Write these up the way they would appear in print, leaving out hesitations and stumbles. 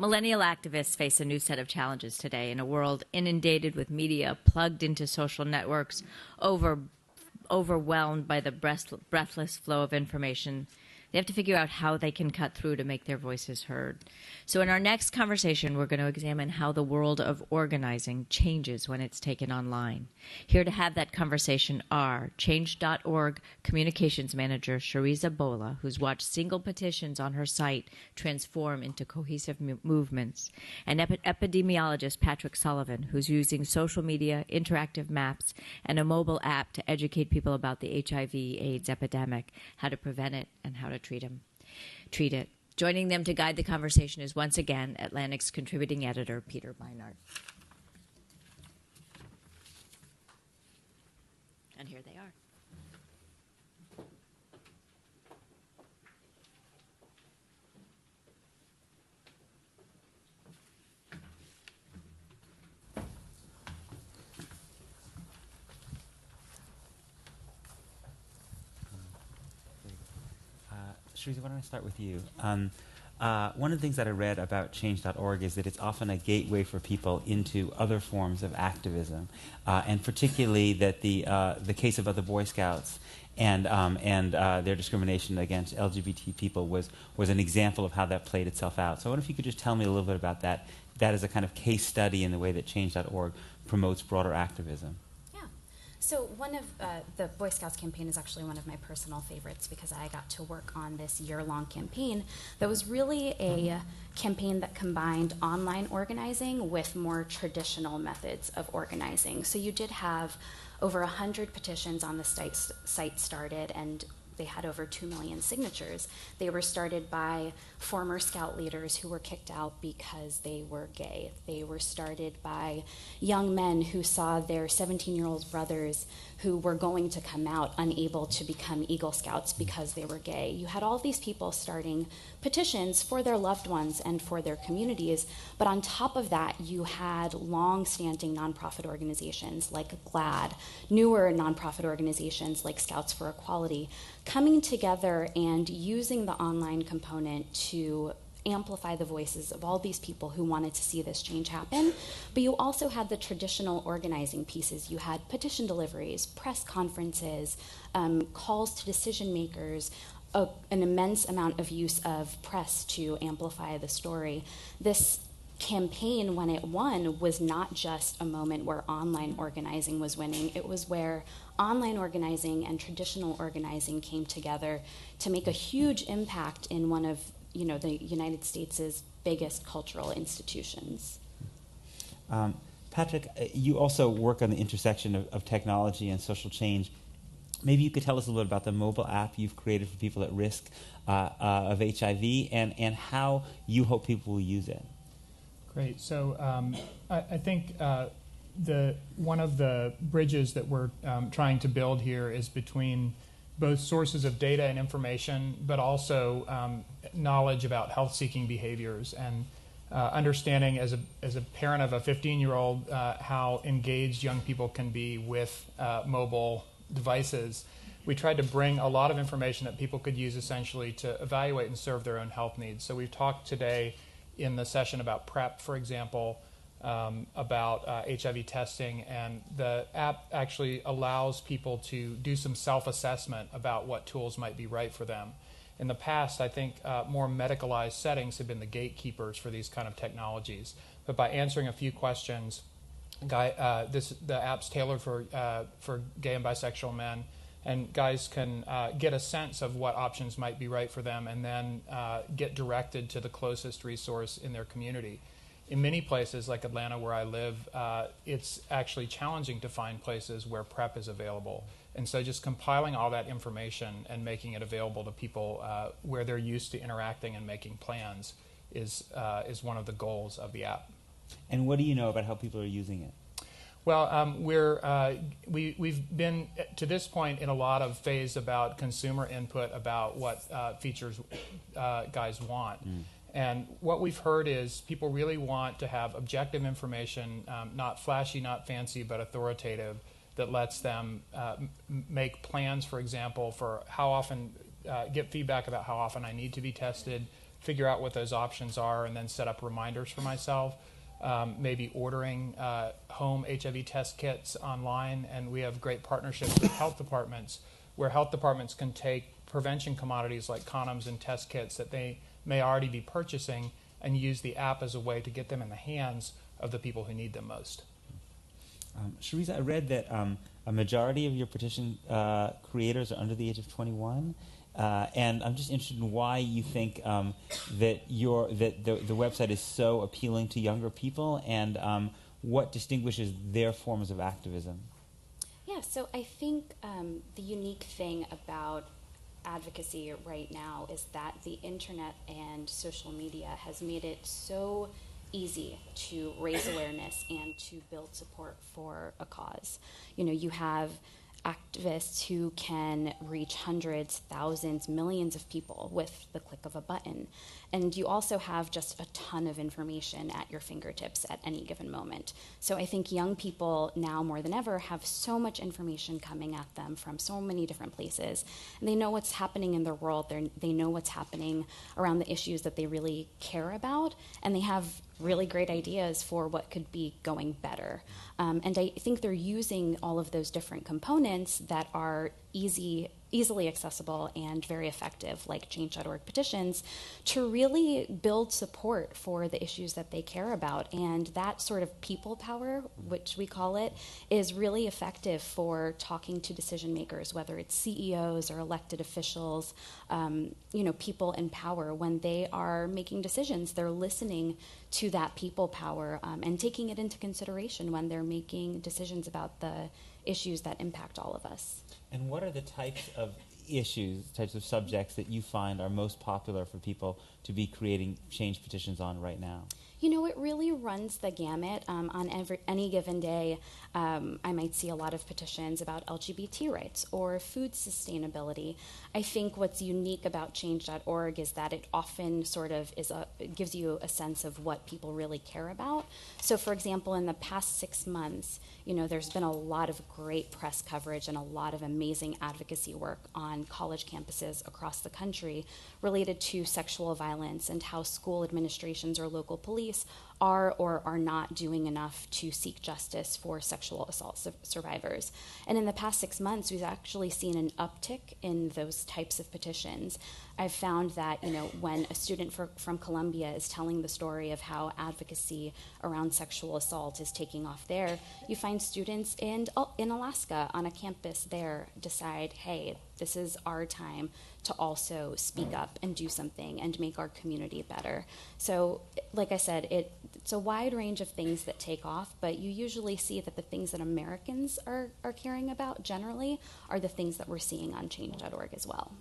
Millennial activists face a new set of challenges today in a world inundated with media, plugged into social networks, overwhelmed by the breathless flow of information. They have to figure out how they can cut through to make their voices heard. So in our next conversation, we're going to examine how the world of organizing changes when it's taken online. Here to have that conversation are Change.org Communications Manager Shareeza Bhola, who's watched single petitions on her site transform into cohesive movements, and epidemiologist Patrick Sullivan, who's using social media, interactive maps, and a mobile app to educate people about the HIV/AIDS epidemic, how to prevent it, and how to treat it. Joining them to guide the conversation is once again Atlantic's contributing editor, Peter Beinart. And here they are. Shareeza, why don't I start with you? One of the things that I read about Change.org is that it's often a gateway for people into other forms of activism, and particularly that the case of other Boy Scouts and their discrimination against LGBT people was an example of how that played itself out. So I wonder if you could just tell me a little bit about that as a kind of case study in the way that Change.org promotes broader activism. So one of the Boy Scouts campaign is actually one of my personal favorites because I got to work on this year-long campaign that was really a campaign that combined online organizing with more traditional methods of organizing. So you did have over 100 petitions on the site started, and they had over 2 million signatures. They were started by former Scout leaders who were kicked out because they were gay. They were started by young men who saw their 17-year-old brothers who were going to come out unable to become Eagle Scouts because they were gay. You had all these people starting petitions for their loved ones and for their communities, but on top of that, you had long-standing nonprofit organizations like GLAAD, newer nonprofit organizations like Scouts for Equality, coming together and using the online component to amplify the voices of all these people who wanted to see this change happen. But you also had the traditional organizing pieces. You had petition deliveries, press conferences, calls to decision makers, an immense amount of use of press to amplify the story. This campaign, when it won, was not just a moment where online organizing was winning. It was where online organizing and traditional organizing came together to make a huge impact in one of the United States' biggest cultural institutions. Patrick, you also work on the intersection of technology and social change. Maybe you could tell us a little bit about the mobile app you've created for people at risk of HIV and how you hope people will use it. Great. So I think one of the bridges that we're trying to build here is between both sources of data and information, but also knowledge about health-seeking behaviors and understanding as a parent of a 15-year-old how engaged young people can be with mobile devices. We tried to bring a lot of information that people could use essentially to evaluate and serve their own health needs. So we've talked today in the session about PrEP, for example, about HIV testing, and the app actually allows people to do some self-assessment about what tools might be right for them. In the past, I think more medicalized settings have been the gatekeepers for these kind of technologies. But by answering a few questions, the app's tailored for gay and bisexual men, and guys can get a sense of what options might be right for them and then get directed to the closest resource in their community. In many places, like Atlanta where I live, it's actually challenging to find places where PrEP is available. And so just compiling all that information and making it available to people where they're used to interacting and making plans is one of the goals of the app. And what do you know about how people are using it? Well, we've been to this point in a lot of phase about consumer input about what features guys want. And what we've heard is people really want to have objective information, not flashy, not fancy, but authoritative, that lets them make plans, for example, for how often, get feedback about how often I need to be tested, figure out what those options are, and then set up reminders for myself. Maybe ordering home HIV test kits online, and we have great partnerships with health departments where health departments can take prevention commodities like condoms and test kits that they may already be purchasing and use the app as a way to get them in the hands of the people who need them most. Shareeza, I read that a majority of your petition creators are under the age of 21. And I'm just interested in why you think that the website is so appealing to younger people, and what distinguishes their forms of activism. Yeah, so I think the unique thing about advocacy right now is that the internet and social media has made it so easy to raise awareness and to build support for a cause. You know, you have activists who can reach hundreds, thousands, millions of people with the click of a button. And you also have just a ton of information at your fingertips at any given moment. So I think young people now more than ever have so much information coming at them from so many different places. And they know what's happening in their world. They know what's happening around the issues that they really care about. And they have really great ideas for what could be going better. And I think they're using all of those different components that are easily accessible and very effective, like Change.org petitions, to really build support for the issues that they care about. And that sort of people power, which we call it, is really effective for talking to decision makers, whether it's CEOs or elected officials, people in power. When they are making decisions, they're listening to that people power and taking it into consideration when they're making decisions about the issues that impact all of us. And what are the types of issues, types of subjects that you find are most popular for people to be creating change petitions on right now? You know, it really runs the gamut. On any given day, I might see a lot of petitions about LGBT rights or food sustainability. I think what's unique about Change.org is that it often sort of gives you a sense of what people really care about. So, for example, in the past 6 months, there's been a lot of great press coverage and a lot of amazing advocacy work on college campuses across the country related to sexual violence and how school administrations or local police are or are not doing enough to seek justice for sexual assault survivors. And in the past 6 months, we've actually seen an uptick in those types of petitions. I've found that, when a student from Columbia is telling the story of how advocacy around sexual assault is taking off there, you find students in Alaska on a campus there decide, hey, this is our time to also speak up and do something and make our community better. So, like I said, it's a wide range of things that take off, but you usually see that the things that Americans are caring about generally are the things that we're seeing on Change.org as well.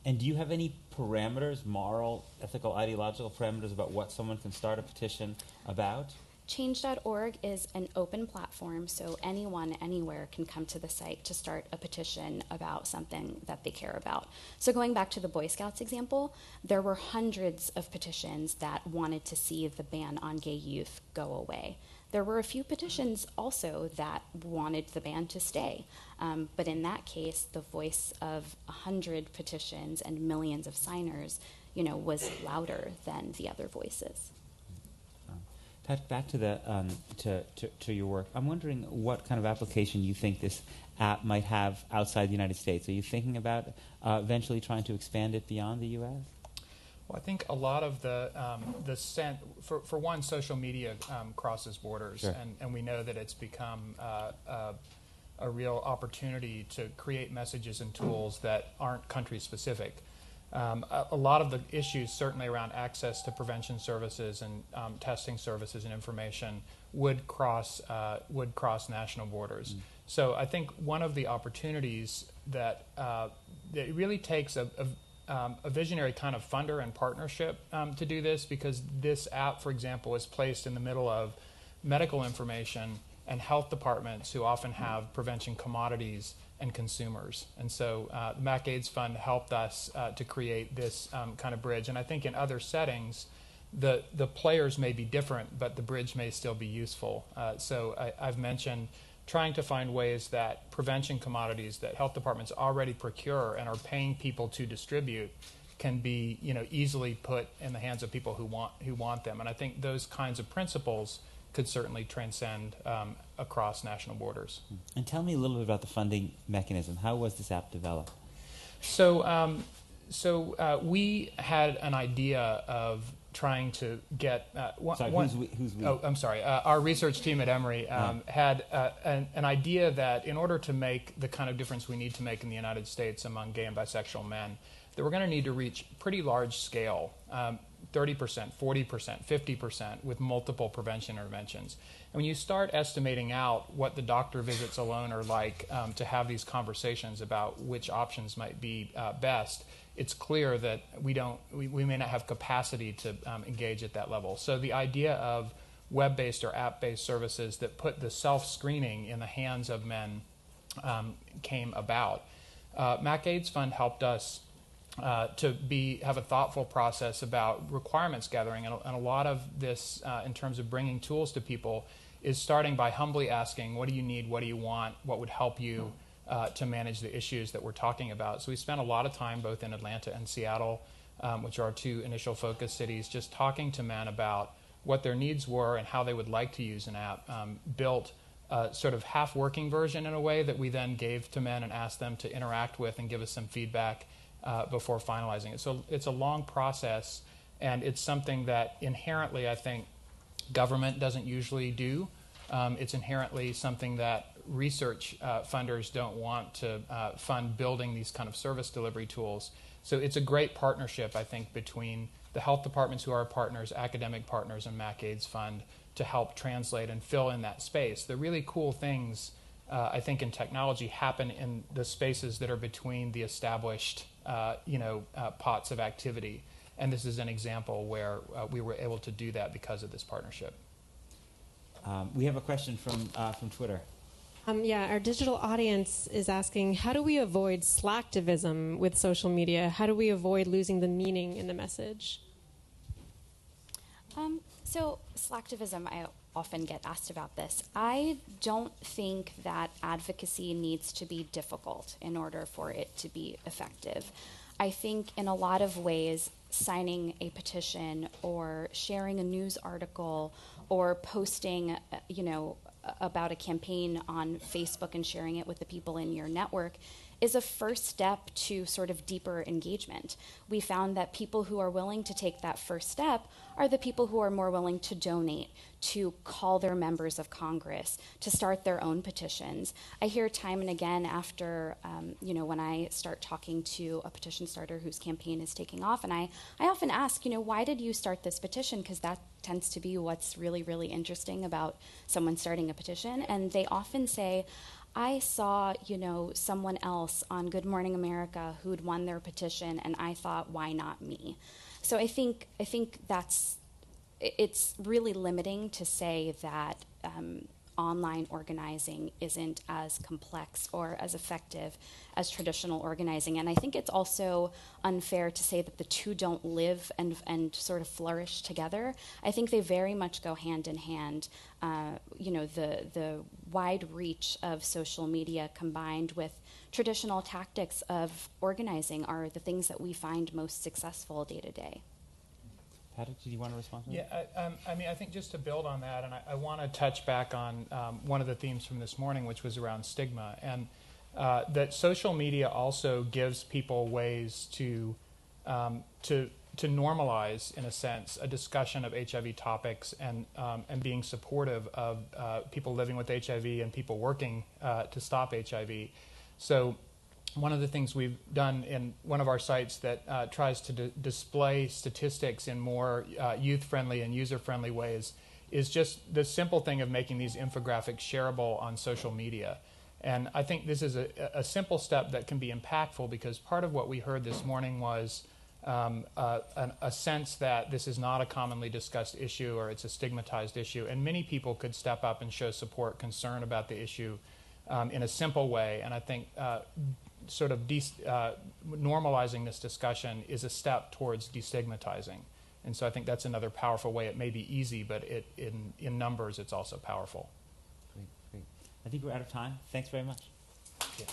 And do you have any parameters, moral, ethical, ideological parameters about what someone can start a petition about? Change.org is an open platform, so anyone, anywhere can come to the site to start a petition about something that they care about. So going back to the Boy Scouts example, there were hundreds of petitions that wanted to see the ban on gay youth go away. There were a few petitions also that wanted the ban to stay. But in that case, the voice of 100 petitions and millions of signers, was louder than the other voices. Back to the to your work. I'm wondering what kind of application you think this app might have outside the United States. Are you thinking about eventually trying to expand it beyond the U.S.? Well, I think a lot of for one, social media crosses borders, Sure. and we know that it's become a real opportunity to create messages and tools that aren't country specific. A lot of the issues, certainly around access to prevention services and testing services and information, would cross national borders. So I think one of the opportunities that it really takes a visionary kind of funder and partnership to do this, because this app, for example, is placed in the middle of medical information and health departments who often have prevention commodities and consumers. And so the MAC-AIDS Fund helped us to create this kind of bridge. And I think in other settings, the players may be different, but the bridge may still be useful. So I've mentioned trying to find ways that prevention commodities that health departments already procure and are paying people to distribute can be easily put in the hands of people who want them. And I think those kinds of principles could certainly transcend across national borders. And tell me a little bit about the funding mechanism. How was this app developed? So we had an idea of trying to get who's we? Oh, I'm sorry. Our research team at Emory had an idea that in order to make the kind of difference we need to make in the United States among gay and bisexual men, that we're going to need to reach pretty large scale, 30%, 40%, 50%, with multiple prevention interventions. And when you start estimating out what the doctor visits alone are like to have these conversations about which options might be best, it's clear that we may not have capacity to engage at that level. So the idea of web-based or app-based services that put the self-screening in the hands of men came about. MAC-AIDS Fund helped us to have a thoughtful process about requirements gathering, and a lot of this in terms of bringing tools to people is starting by humbly asking, what do you need, what do you want, what would help you to manage the issues that we're talking about. So we spent a lot of time both in Atlanta and Seattle, which are our two initial focus cities, just talking to men about what their needs were and how they would like to use an app, built a sort of half-working version in a way that we then gave to men and asked them to interact with and give us some feedback before finalizing it. So it's a long process, and it's something that inherently I think government doesn't usually do. It's inherently something that research funders don't want to fund building these kind of service delivery tools. So it's a great partnership, I think, between the health departments who are our partners, academic partners, and MAC-AIDS Fund to help translate and fill in that space. The really cool things, I think, in technology happen in the spaces that are between the established pots of activity. And this is an example where we were able to do that because of this partnership. We have a question from Twitter. Our digital audience is asking, how do we avoid slacktivism with social media? How do we avoid losing the meaning in the message? So slacktivism, I often get asked about this. I don't think that advocacy needs to be difficult in order for it to be effective. I think in a lot of ways, signing a petition or sharing a news article or posting, about a campaign on Facebook and sharing it with the people in your network is a first step to sort of deeper engagement. We found that people who are willing to take that first step are the people who are more willing to donate, to call their members of Congress, to start their own petitions. I hear time and again after, when I start talking to a petition starter whose campaign is taking off, and I often ask, why did you start this petition? Because that tends to be what's really, really interesting about someone starting a petition. And they often say, I saw, someone else on Good Morning America who'd won their petition, and I thought, why not me? So I think it's really limiting to say that online organizing isn't as complex or as effective as traditional organizing. And I think it's also unfair to say that the two don't live and sort of flourish together. I think they very much go hand in hand. The wide reach of social media combined with traditional tactics of organizing are the things that we find most successful day to day. Patrick, did you want to respond to that? Yeah, I think just to build on that, and I want to touch back on one of the themes from this morning, which was around stigma, and that social media also gives people ways to normalize, in a sense, a discussion of HIV topics and being supportive of people living with HIV and people working to stop HIV. So one of the things we've done in one of our sites that tries to display statistics in more youth-friendly and user-friendly ways is just the simple thing of making these infographics shareable on social media. And I think this is a simple step that can be impactful, because part of what we heard this morning was a sense that this is not a commonly discussed issue or it's a stigmatized issue. And many people could step up and show support, concern about the issue in a simple way. And I think sort of normalizing this discussion is a step towards destigmatizing. And so I think that's another powerful way. It may be easy, but in numbers, it's also powerful. Great. I think we're out of time. Thanks very much. Yeah.